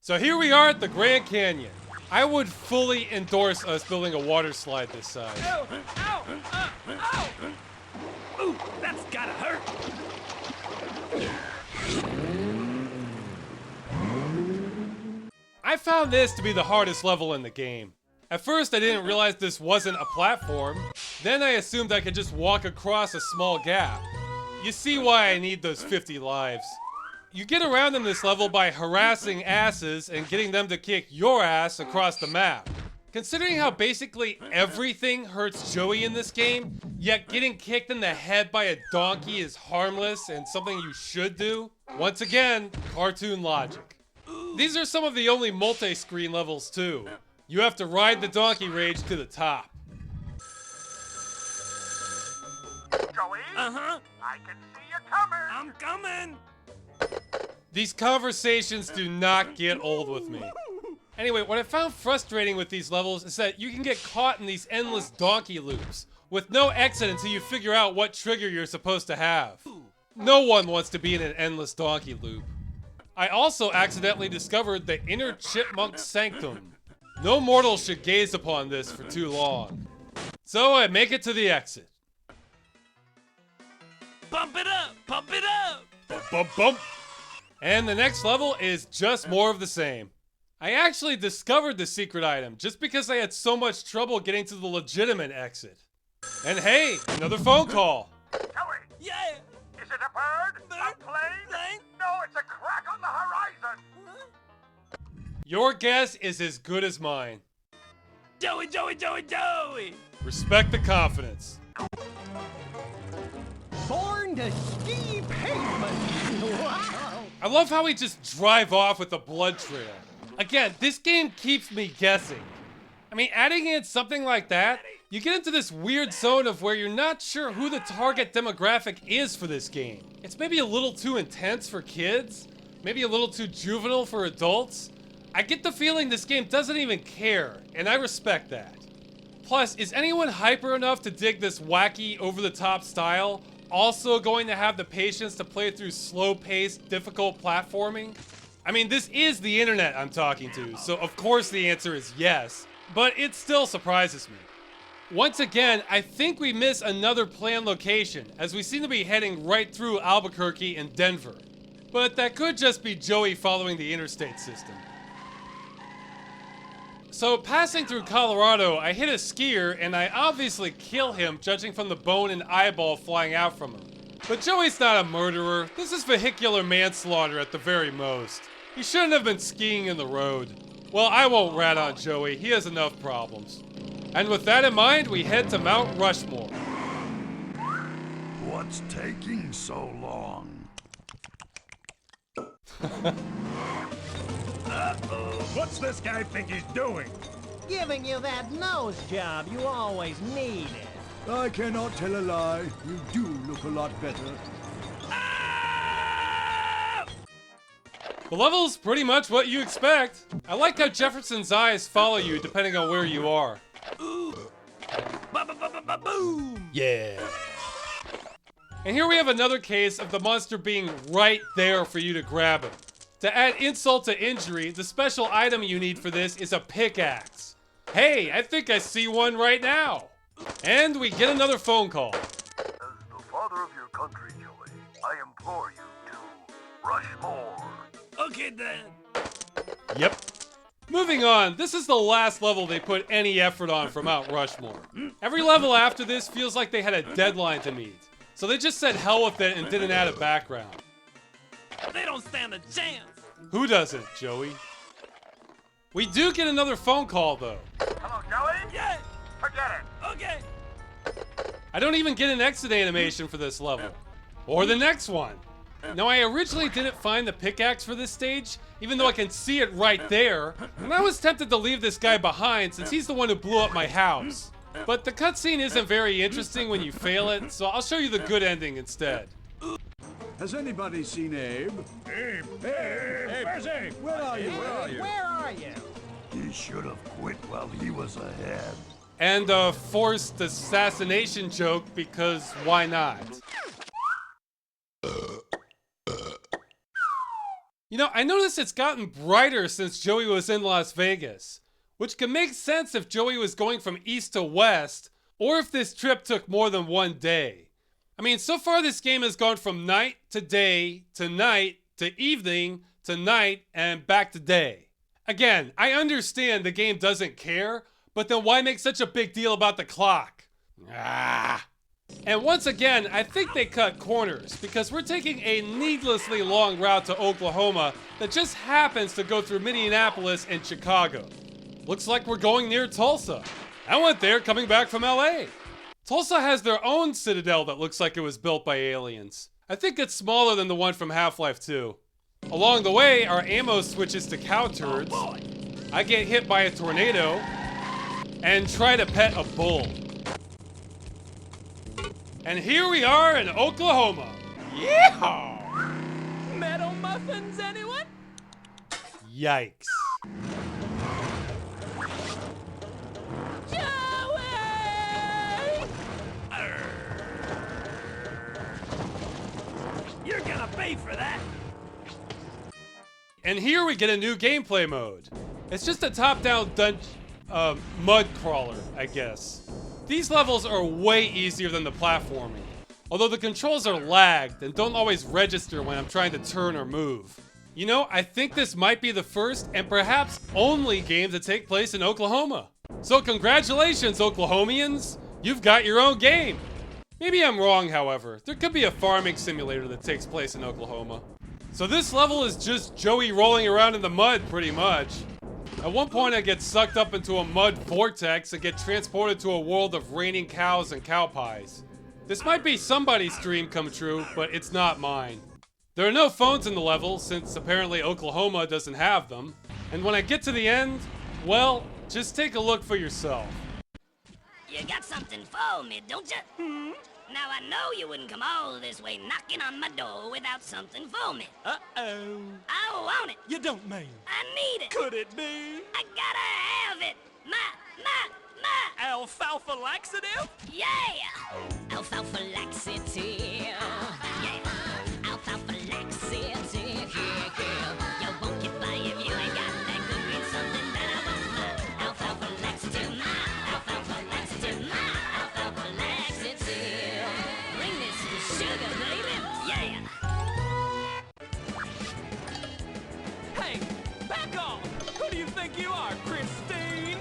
So here we are at the Grand Canyon. I would fully endorse us building a water slide this size. Ow! Ow! Ow! Ooh, that's gotta hurt. I found this to be the hardest level in the game. At first I didn't realize this wasn't a platform. Then I assumed I could just walk across a small gap. You see why I need those 50 lives. You get around in this level by harassing asses and getting them to kick your ass across the map. Considering how basically everything hurts Joey in this game, yet getting kicked in the head by a donkey is harmless and something you should do, once again, cartoon logic. These are some of the only multi-screen levels too. You have to ride the donkey rage to the top. Joey? Uh-huh. I can see you coming. I'm coming. These conversations do not get old with me. Anyway, what I found frustrating with these levels is that you can get caught in these endless donkey loops with no exit until you figure out what trigger you're supposed to have. No one wants to be in an endless donkey loop. I also accidentally discovered the inner chipmunk sanctum. No mortal should gaze upon this for too long. So I make it to the exit. Pump it up! Pump it up! Bump, bump, bump. And the next level is just more of the same. I actually discovered the secret item just because I had so much trouble getting to the legitimate exit. And hey, another phone call. Joey, Yeah! is it a bird? Bird? A plane? Plane? No, it's a crack on the horizon. Your guess is as good as mine. Joey, Joey, Joey, Joey! Respect the confidence. Born to ski pavement. Wow. I love how we just drive off with a blood trail. Again, this game keeps me guessing. I mean, adding in something like that, you get into this weird zone of where you're not sure who the target demographic is for this game. It's maybe a little too intense for kids, maybe a little too juvenile for adults. I get the feeling this game doesn't even care, and I respect that. Plus, is anyone hyper enough to dig this wacky, over-the-top style also going to have the patience to play through slow-paced, difficult platforming? I mean, this is the internet I'm talking to, so of course the answer is yes, but it still surprises me. Once again, I think we miss another planned location, as we seem to be heading right through Albuquerque and Denver. But that could just be Joey following the interstate system. So passing through Colorado, I hit a skier and I obviously kill him judging from the bone and eyeball flying out from him. But Joey's not a murderer. This is vehicular manslaughter at the very most. He shouldn't have been skiing in the road. Well, I won't rat on Joey. He has enough problems. And with that in mind, we head to Mount Rushmore. What's taking so long? What's this guy think he's doing? Giving you that nose job you always needed. I cannot tell a lie. You do look a lot better. The level's pretty much what you expect. I like how Jefferson's eyes follow you depending on where you are. Ooh! Ba-ba-ba-ba-ba-boom! Yeah. And here we have another case of the monster being right there for you to grab him. To add insult to injury, the special item you need for this is a pickaxe. Hey, I think I see one right now. And we get another phone call. As the father of your country, Joey, I implore you to Rushmore. Okay then. Yep. Moving on, this is the last level they put any effort on for Mount Rushmore. Every level after this feels like they had a deadline to meet. So they just said hell with it and didn't add a background. They don't stand a chance. Who doesn't, Joey? We do get another phone call though. Hello, Joey? Yeah. Forget it. Okay. I don't even get an exit animation for this level. Or the next one. Now, I originally didn't find the pickaxe for this stage, even though I can see it right there, and I was tempted to leave this guy behind since he's the one who blew up my house. But the cutscene isn't very interesting when you fail it, so I'll show you the good ending instead. Has anybody seen Abe? Abe, where's Abe? Where are you? Where are you? He should have quit while he was ahead. And a forced assassination joke because why not? You know, I noticed it's gotten brighter since Joey was in Las Vegas, which can make sense if Joey was going from east to west, or if this trip took more than one day. I mean, so far this game has gone from night to day to night to evening to night and back to day. Again, I understand the game doesn't care, but then why make such a big deal about the clock? And once again, I think they cut corners because we're taking a needlessly long route to Oklahoma that just happens to go through Minneapolis and Chicago. Looks like we're going near Tulsa. I went there coming back from LA. Tulsa has their own citadel that looks like it was built by aliens. I think it's smaller than the one from Half-Life 2. Along the way, our ammo switches to cow turds. I get hit by a tornado and try to pet a bull. And here we are in Oklahoma. Yeehaw! Metal muffins, anyone? Yikes. Joey! You're gonna pay for that. And here we get a new gameplay mode. It's just a top-down mud crawler, I guess. These levels are way easier than the platforming, although the controls are lagged and don't always register when I'm trying to turn or move. You know, I think this might be the first and perhaps only game to take place in Oklahoma. So congratulations, Oklahomians! You've got your own game! Maybe I'm wrong, however. There could be a farming simulator that takes place in Oklahoma. So this level is just Joey rolling around in the mud, pretty much. At one point, I get sucked up into a mud vortex and get transported to a world of raining cows and cow pies. This might be somebody's dream come true, but it's not mine. There are no phones in the level, since apparently Oklahoma doesn't have them. And when I get to the end, well, just take a look for yourself. You got something for me, don't you? Now I know you wouldn't come all this way knocking on my door without something for me. Uh-oh. I want it. You don't mean. I need it. Could it be I gotta have it. My. alfalfa laxative? Yeah. Alfalfa laxative. Yeah. Alfalfa laxative. Yeah. You won't get by if you ain't got that good green something that I want. Alfalfa laxative. Alfalfa laxative. Alfalfa laxative. Bring me some sugar, baby. Yeah. Hey, back off! Who do you think you are, Christine?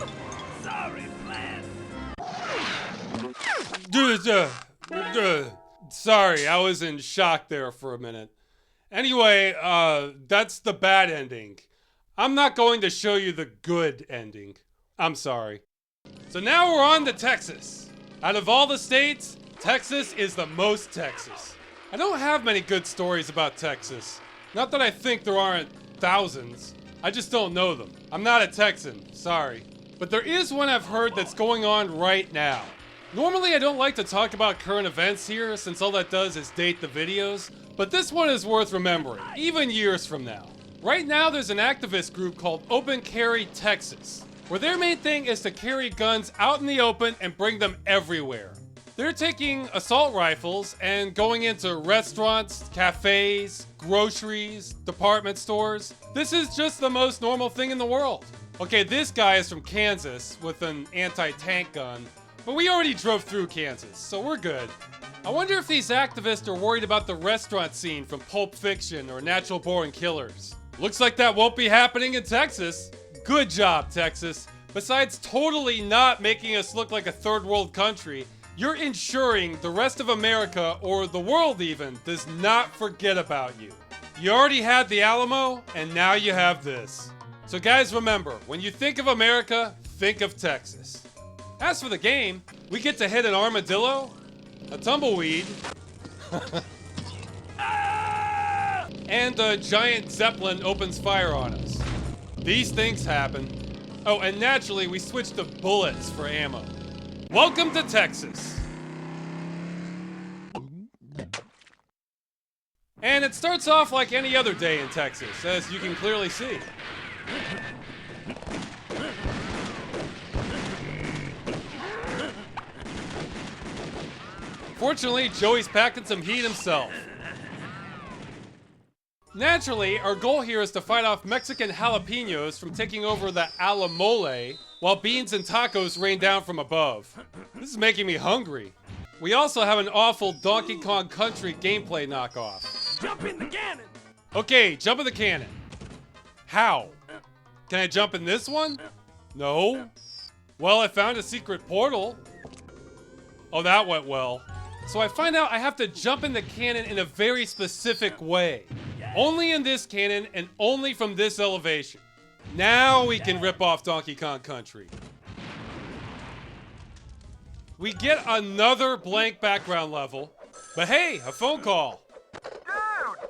Sorry, Flash. Sorry, I was in shock there for a minute. Anyway, that's the bad ending. I'm not going to show you the good ending. I'm sorry. So now we're on to Texas. Out of all the states, Texas is the most Texas. I don't have many good stories about Texas. Not that I think there aren't thousands. I just don't know them. I'm not a Texan, sorry. But there is one I've heard that's going on right now. Normally I don't like to talk about current events here since all that does is date the videos, but this one is worth remembering, even years from now. Right now there's an activist group called Open Carry Texas, where their main thing is to carry guns out in the open and bring them everywhere. They're taking assault rifles and going into restaurants, cafes, groceries, department stores. This is just the most normal thing in the world. Okay, this guy is from Kansas with an anti-tank gun, but we already drove through Kansas, so we're good. I wonder if these activists are worried about the restaurant scene from Pulp Fiction or Natural Born Killers. Looks like that won't be happening in Texas. Good job, Texas. Besides totally not making us look like a third world country, you're ensuring the rest of America, or the world even, does not forget about you. You already had the Alamo, and now you have this. So guys, remember, when you think of America, think of Texas. As for the game, we get to hit an armadillo, a tumbleweed, and a giant zeppelin opens fire on us. These things happen. Oh, and naturally, we switch to bullets for ammo. Welcome to Texas. And it starts off like any other day in Texas, as you can clearly see. Fortunately, Joey's packing some heat himself. Naturally, our goal here is to fight off Mexican jalapenos from taking over the alamole, while beans and tacos rain down from above. This is making me hungry. We also have an awful Donkey Kong Country gameplay knockoff. Jump in the cannon! Okay, jump in the cannon. How? Can I jump in this one? No. Well, I found a secret portal. Oh, that went well. So I find out I have to jump in the cannon in a very specific way. Only in this cannon and only from this elevation. Now we can rip off Donkey Kong Country. We get another blank background level. But hey, a phone call. Dude!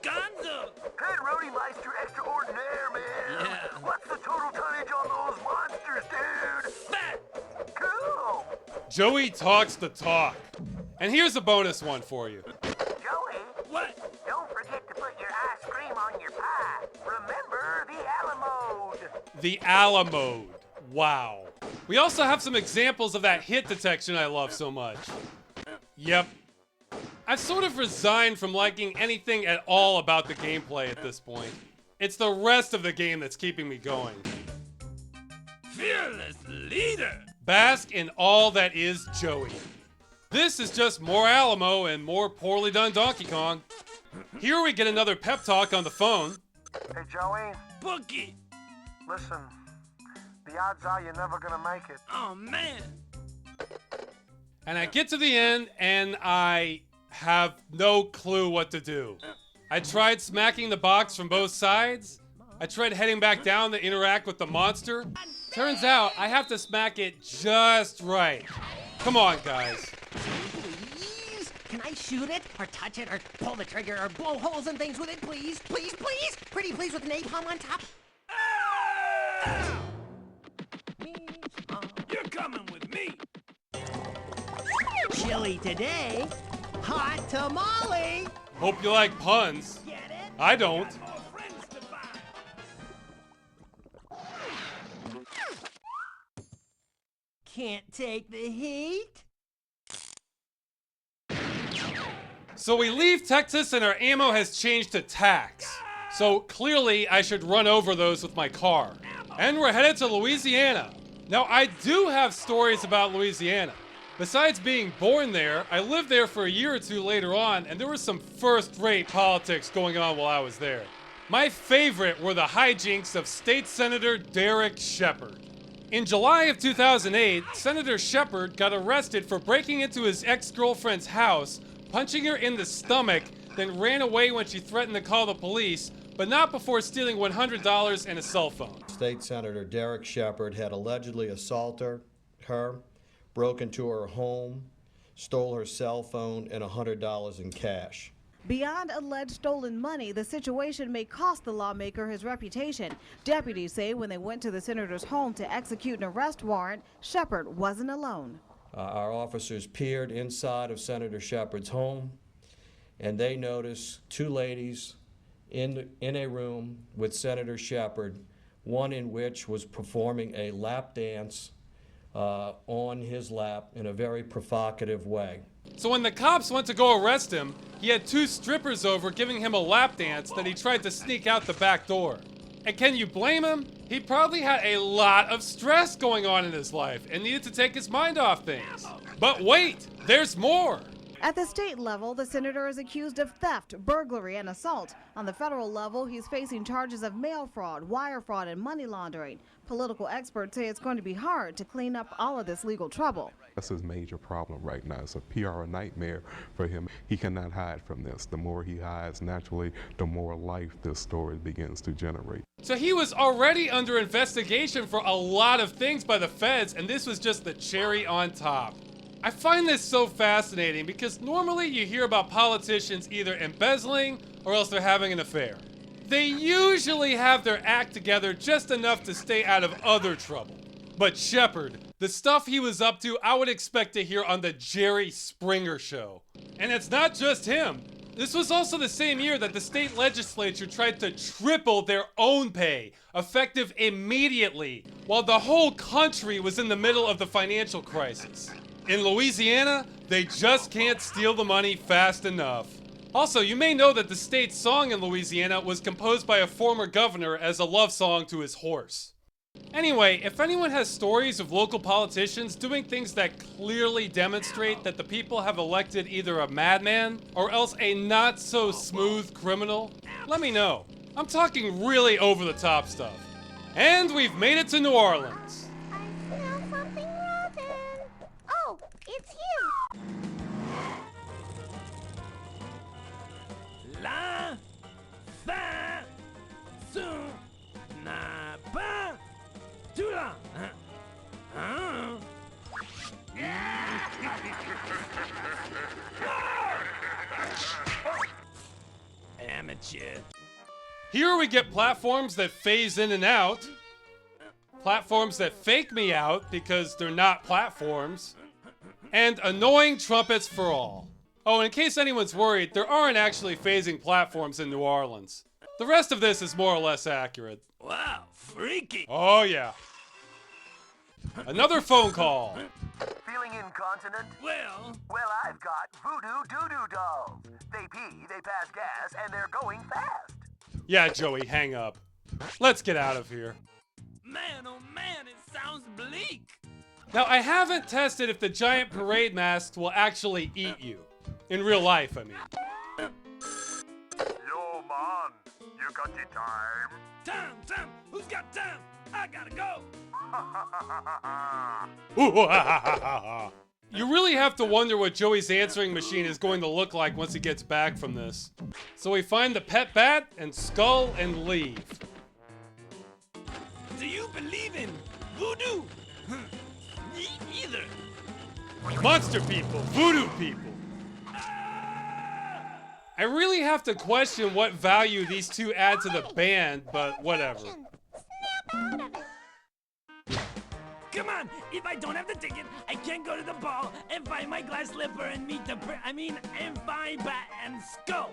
Gonzo! Hey, Roadie Meister Extraordinaire, man! Yeah. What's the total tonnage on those monsters, dude? Fat! Cool! Joey talks the talk. And here's a bonus one for you. Joey, What? don't forget to put your ice cream on your pie. Remember the Alamo. The Alamode. Wow. We also have some examples of that hit detection I love so much. Yep. I've sort of resigned from liking anything at all about the gameplay at this point. It's the rest of the game that's keeping me going. Fearless leader! Bask in all that is Joey. This is just more Alamo and more poorly done Donkey Kong. Here we get another pep talk on the phone. Hey, Joey, Bookie! listen. The odds are you're never gonna make it. Oh, man! And I get to the end and I have no clue what to do. I tried smacking the box from both sides. I tried heading back down to interact with the monster. Turns out I have to smack it just right. Come on, guys. Please? Can I shoot it, or touch it, or pull the trigger, or blow holes and things with it, please? Please, please? Pretty please with napalm on top? You're coming with me! Chili today, hot tamale! Hope you like puns. Get it? I don't. More friends to find! Can't take the heat? So we leave Texas and our ammo has changed to tax. So clearly I should run over those with my car. And we're headed to Louisiana. Now I do have stories about Louisiana. Besides being born there, I lived there for a year or two later on, and there was some first-rate politics going on while I was there. My favorite were the hijinks of State Senator Derek Shepherd. In July of 2008, Senator Shepherd got arrested for breaking into his ex-girlfriend's house, punching her in the stomach, then ran away when she threatened to call the police, but not before stealing $100 and a cell phone. State Senator Derek Shepherd had allegedly assaulted her, broke into her home, stole her cell phone and $100 in cash. Beyond alleged stolen money, the situation may cost the lawmaker his reputation. Deputies say when they went to the senator's home to execute an arrest warrant, Shepherd wasn't alone. Our officers peered inside of Senator Shepherd's home, and they noticed two ladies in a room with Senator Shepherd, one in which was performing a lap dance on his lap in a very provocative way. So when the cops went to go arrest him, he had two strippers over giving him a lap dance that he tried to sneak out the back door. And can you blame him? He probably had a lot of stress going on in his life and needed to take his mind off things. But wait, there's more. At the state level, the senator is accused of theft, burglary, and assault. On the federal level, he's facing charges of mail fraud, wire fraud, and money laundering. Political experts say it's going to be hard to clean up all of this legal trouble. That's his major problem right now. It's a PR nightmare for him. He cannot hide from this. The more he hides, naturally, the more life this story begins to generate. So he was already under investigation for a lot of things by the feds, and this was just the cherry on top. I find this so fascinating because normally you hear about politicians either embezzling or else they're having an affair. They usually have their act together just enough to stay out of other trouble. But Shepherd, the stuff he was up to, I would expect to hear on the Jerry Springer Show. And it's not just him. This was also the same year that the state legislature tried to triple their own pay, effective immediately, while the whole country was in the middle of the financial crisis. In Louisiana, they just can't steal the money fast enough. Also, you may know that the state song in Louisiana was composed by a former governor as a love song to his horse. Anyway, if anyone has stories of local politicians doing things that clearly demonstrate that the people have elected either a madman or else a not-so-smooth criminal, let me know. I'm talking really over-the-top stuff. And we've made it to New Orleans. I smell something rotten. Oh, it's him. La fin son n'a pas tout là. Hein? Amateur. Here we get platforms that phase in and out. Platforms that fake me out because they're not platforms. And annoying trumpets for all. Oh, and in case anyone's worried, there aren't actually phasing platforms in New Orleans. The rest of this is more or less accurate. Wow, freaky. Oh yeah. Another phone call. Feeling incontinent? Well, I've got voodoo doo-doo dolls. They pee, they pass gas, and they're going fast. Yeah, Joey, hang up. Let's get out of here. man, oh man, it sounds bleak. Now, I haven't tested if the giant parade masks will actually eat you. In real life, I mean. Yo, man, you got the time? Time, who's got time? I gotta go. You really have to wonder what Joey's answering machine is going to look like once he gets back from this. So we find the pet bat and skull and leave. Do you believe in voodoo? Me either. Monster people, voodoo people. I really have to question what value these two add to the band, but whatever. Snap out of it. Come on, if I don't have the ticket, I can't go to the ball and find my glass slipper and meet the and find bat and skull.